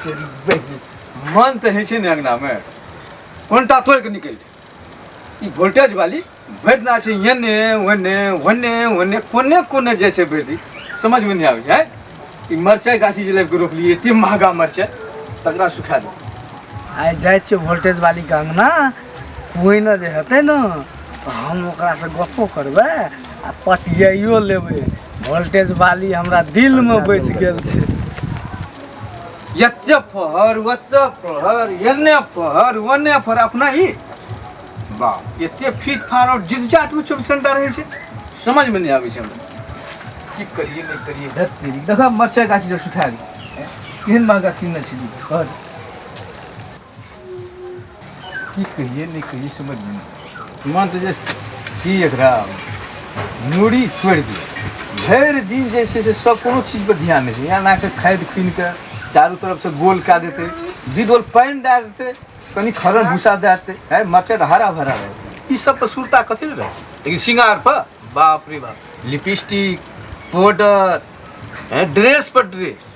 तेरी बेटी मन तो है न अंगना में कोनटा तोड़ के निकल जाए वोल्टेज वाली भेजना है यने वने वने वने कोने कोने जैसे भेजी समझ में नहीं आवे है मरचाई गाछी जे लेके रोपलिए एते महंगा मरचाई तकरा सुखा दे आइ जाए छे वोल्टेज वाली के अंगना कोई न जे हेते न तो हम ओकरा से गप्पो करबे आ पटियाइयो लेबे वोल्टेज वाली हमरा दिल में बैस गेल छे यत्ते फहर वत्ते फहर यने फहर वने फहर अपना ही बाप एते फीट फार और जिदजाट में 24 घंटा रहे छे समझ में नहीं आवे छे हमरा की करिए नहीं करिए धत तेरी देखा मरचाई गाछी जो सुखा गई केहन महंगा किनने छी और की कहिए नहीं कहिए समझ में नहीं मन तो जैसे की एकरा मूड़ी छोड़ दिया भर दिन जैसे से सब कोनो चीज पर ध्यान नहीं यहाँ ना के खाद पीन के चारों तरफ से गोल का देते दीदोल पानी डाल देते कहीं खरन भूसा देते है मरचाई तो हरा भरा रहे इस सब पर सुरता कथी रहे लेकिन सिंगार पर बाप रे बाप लिपस्टिक पाउडर ड्रेस पर ड्रेस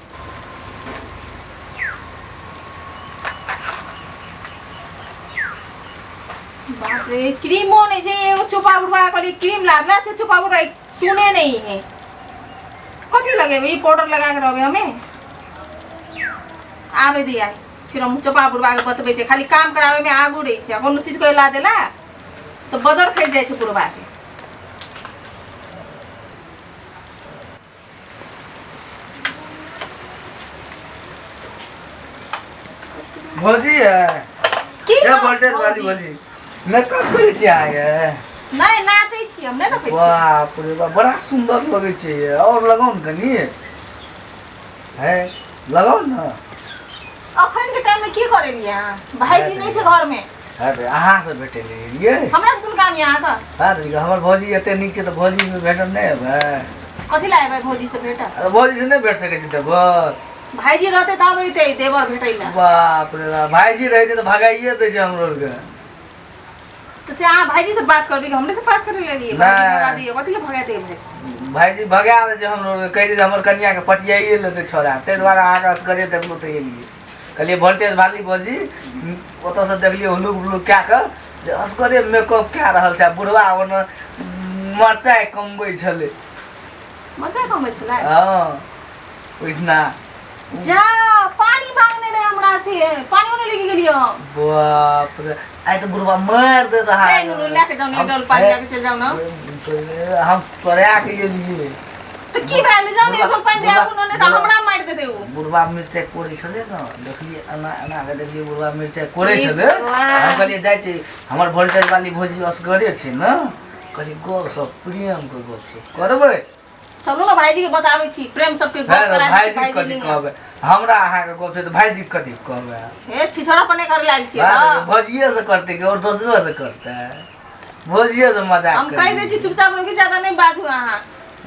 बाप रे क्रीमो नहीं छे एगो चुपा बुढ़वा करी क्रीम लागला से चुपा बुढ़वा सुने नहीं है कथी लगेबे ई पाउडर लगा के रहबे हमें आवे दिया फिर हम चुपा बुढ़वा के बतबे छे खाली काम करावे में आगू रही छे कोनो चीज को ला देला तो बजर खाई जाय छे बुढ़वा के भौजी है की ये वोल्टेज वाली भौजी मैं कब करे छी आए नहीं नाचै छी हम नहीं देखै छी बाप रे बाप बड़ा सुंदर लगे छे ये और लगाओ न कनी है लगाओ न अखन के टाइम में की करे लिया भाईजी नहीं छे घर में अरे अहाँ से भेटे लिए हमरा से कोन काम यहाँ का अरे हमर भौजी एते नीक छे तो भौजी में भेटल नहीं है कथी लाए भाई भौजी से भेटा अरे भौजी से नहीं भेट सके छी तब भाईजी रहते तब अइते देवर भेटैला बाप रे बाप भाईजी रहते तो भगाइए दे जे हमरो के तो से आ भाईजी से बात करबी कि हमरे से बात करे लगी भाईजी भगा दिए कथी ले भगा दे भाईजी भगा दे जे हमरो कह दे हमर कन्या के पटियाइए लेते छोरा ते द्वारा आगास करे देखलो तो ये लिए कहलिए वोल्टेज वाली भौजी ओतो से देखलिए हुलुक हुलुक क्या कर जे असगरे मेकअप क्या रहल छै बुढ़वा ओन मरचाई कमबै छले मरचाई कमबै छले हां ओइना जा पानी मांगने रे हमरा से पानी ओने लेके गेलियो बाप रे आई तो बुढ़वा मार दे रहा है नुनु लेके जाओ ने डल पानी लेके चल जाओ ना हम चोरा के लिए तो की भाई ले जाओ ने डल पानी दे आबू ने तो हमरा मार देते उ बुढ़वा मिर्चाई कोड़े छले न देखलिए अना के देखलिए बुढ़वा मिर्चाई कोड़े छले हम कहलिए जाय छी हमर वोल्टेज वाली भौजी असगरे छै न कहलिए गो सब प्रेम के गप सब करबै चलो ना भाईजी के बताबै छी प्रेम सबके गप करा दी भाईजी कथि कहबै हमरा अहाँ के गप छै त भाईजी कथि कहबै हे छिछड़ा पने करे लाग छी भौजिए से करते के और दोसरो से करते भौजिए से मजाक हम कह दे छी चुपचाप रहो कि ज्यादा नहीं बात हुआ हां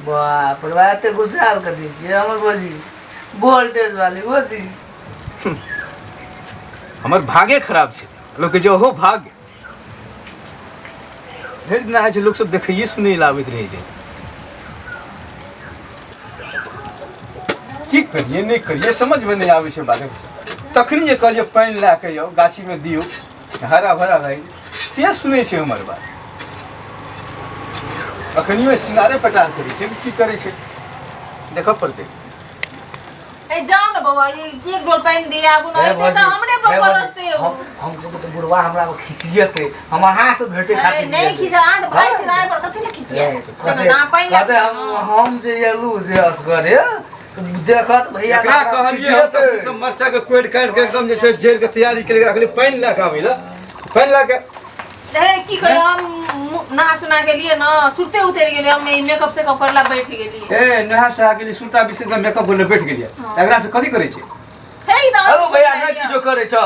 बाप रे बात गुस्साल कर दी छी हमर भौजी वोल्टेज वाली भौजी हमर भागे खराब छे लोग के जो हो भाग्य भेड़ दिन आए छे लोग सब देखइए सुने लावित रहे छे की करिए नहीं करिए समझ में नहीं आवे छे बात तखनी जे कहलिए पानी ला के यो गाछी में दियो हरा भरा भाई के सुने छे हमर बात अखनियो सिंगारे पटार करी छे की करे छे देखो पड़ते ए जाओ ना बाबा ये एक डोल पानी दे आगु नहीं दे तो हमरे पर बरसते हो हम सब तो बुढ़वा हमरा को खिसियते हम हां से भेटे खातिर नहीं खिसा आंट भाई सिराय पर कथि ले खिसिया से ना पानी कहते हम जे येलू जे असगरे तो देखत भैया एकरा कहलिए तो सब मरचा के कोड़ काट के एकदम जैसे जेल के तैयारी के लिए रखले पानी ला के आवेला पानी ला के हे की कहे हम नहा सुना के लिए ना सुरते उतर गेले हम मेकअप से कप करला बैठ गेली ए नहा सुना के लिए सुरता विषय में मेकअप बोले बैठ गेलिए एकरा से कथि करे छे हे ई हेलो भैया नहीं किछो करे छ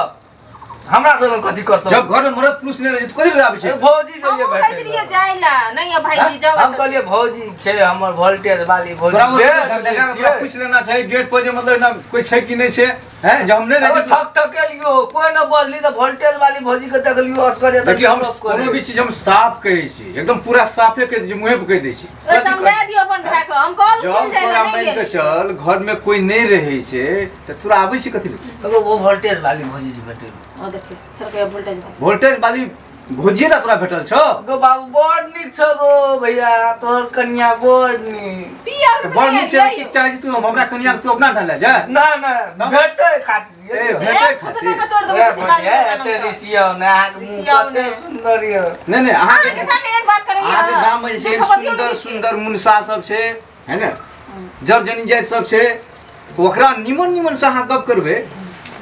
हमरा संग कथी करतो जब घर में मर्द पुरुष नहीं रहे तो कथी ले आबै छै भौजी हम जइए कहत रहिए जाइला नहीं भाईजी जाओ हम कहलिए भौजी छै हमर वोल्टेज वाली भौजी तोरा पूछ लेना चाहिए गेट पर जे मतलब ना कोई छै कि नहीं छै हैं जब हम नहीं रहे ठक ठक लियो कोई न बजली त वोल्टेज वाली भौजी के देखलियो असकरे त देखिए हम कोनो भी चीज हम साफ कहै छी एकदम पूरा साफे कह दै छी मुंहे पे कह दै छी समझा दियो अपन भाई के हम कहल जब चल तोरा जाइला मान नहीं के गेल चल घर में कोई नहीं रहे छै त तोरा आबै छी कथी ले वो वोल्टेज वाली भौजी जी भेटल ओ देखिए फिर के वोल्टेज वोल्टेज वाली भोजिए ना तोरा भेटल छ गो बाबू बड़ निक छ गो भैया तोहर कन्या बड़ निक पिया तो बड़ नीचे की चाही तू हमरा कनिया तू अपना ढाला जा ना ना भेटे खातिर ए भेटे खातिर खतना का तोड़ दो एते दिसियो ना मुंह कते सुंदर यो नहीं नहीं अहाँ के सामने एक बात करिए अहाँ के गांव में जे सुंदर सुंदर मुनसा सब छै है ना जर जनी जाय सब छै ओकरा निमन निमन से अहाँ गप करबे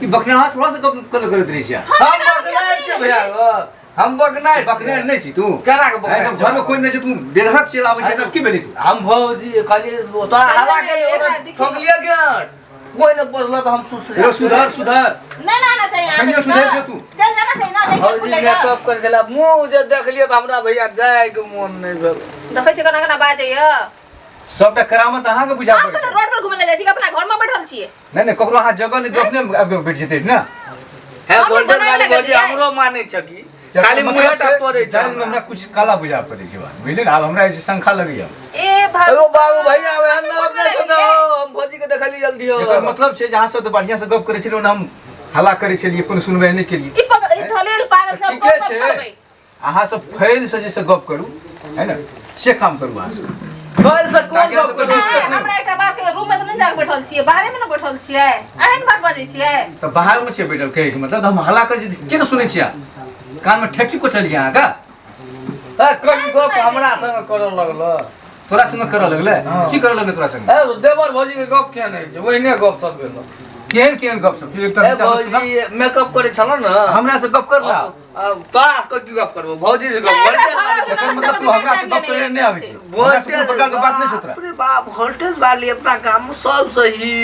कि बकना थोड़ा सा गप करत रही छै हम बकनाइ छै भैया गो हम बकनाइ बकने नहीं छी तू केना के बकनाइ जब घर में कोई नहीं छै तू बेधड़क चल आबै छै त की भेली तू हम भौजी कहलिए तोरा हवा के ठोकलिए के कोई न बजला तो हम रे सुधर सुधर नहीं ना चाहिए कनिया सुधर जो तू चल जाना चाहिए ना नहीं भौजी भूलेगा मेकअप करे छला मुंह जे देखलिए त हमरा भैया जाय के मन नहीं भेल देखै छी कना कना बाजे य सबटा करामत अहाँ के बुझा आप पड़े तो रोड पर घुमे ले जाइ छी कि अपना घर में बैठल छिए नहीं नहीं ककरो अहाँ जगह नहीं अपने बैठ जेतै ना है हम वोल्टेज बनावे वाली लगे भौजी छियै। हमरो माने छ की खाली मुंह टा तोड़े छ जान में हमरा कुछ काला बुझा पड़े छै बात बुझलिए ना अब हमरा ऐसे शंखा लगैया ए भाई एगो बाबू भैया हम न अपने से तो हम भौजी के देखली जल्दी हो एकर मतलब छै जहाँ से तो बढ़िया से गप करे छलिए हम हल्ला करे छलिए कोनो सुनबे नहीं केलिए ई ढलेल पागल सब ठीके को छै करबै अहाँ सब फैल से जैसे गप करू है ना से काम करू अहाँ सब कल से कोन गप कर हमरा एकटा बात के रूम में त नहीं जाके बैठल छिए बाहरे में न बैठल छिए एहन बात बाजै छिए तो बाहर में छे बैठल कहे के मतलब हम हल्ला करे छी के न सुनै छिया कान में ठेठी को चलिए अहाँ का ए कल गप हमरा संग करऽ लगल तोरा संग करऽ लगले की करऽ लगले तोरा संग ए देवर भौजी के गप क्या नहीं छै ओहिने गप सब भेल केहन केहन गप सब तू ए एकटा भौजी मेकअप करे छल न हमरा से गप कर ना तोरा से की गप करबो भौजी से गप एकर मतलब तू हमरा से गप करे नहीं आबै छै हमरा से कोनो प्रकार के बात नहीं छै तोरा अरे बाप वोल्टेज वाली अपना काम में सब सही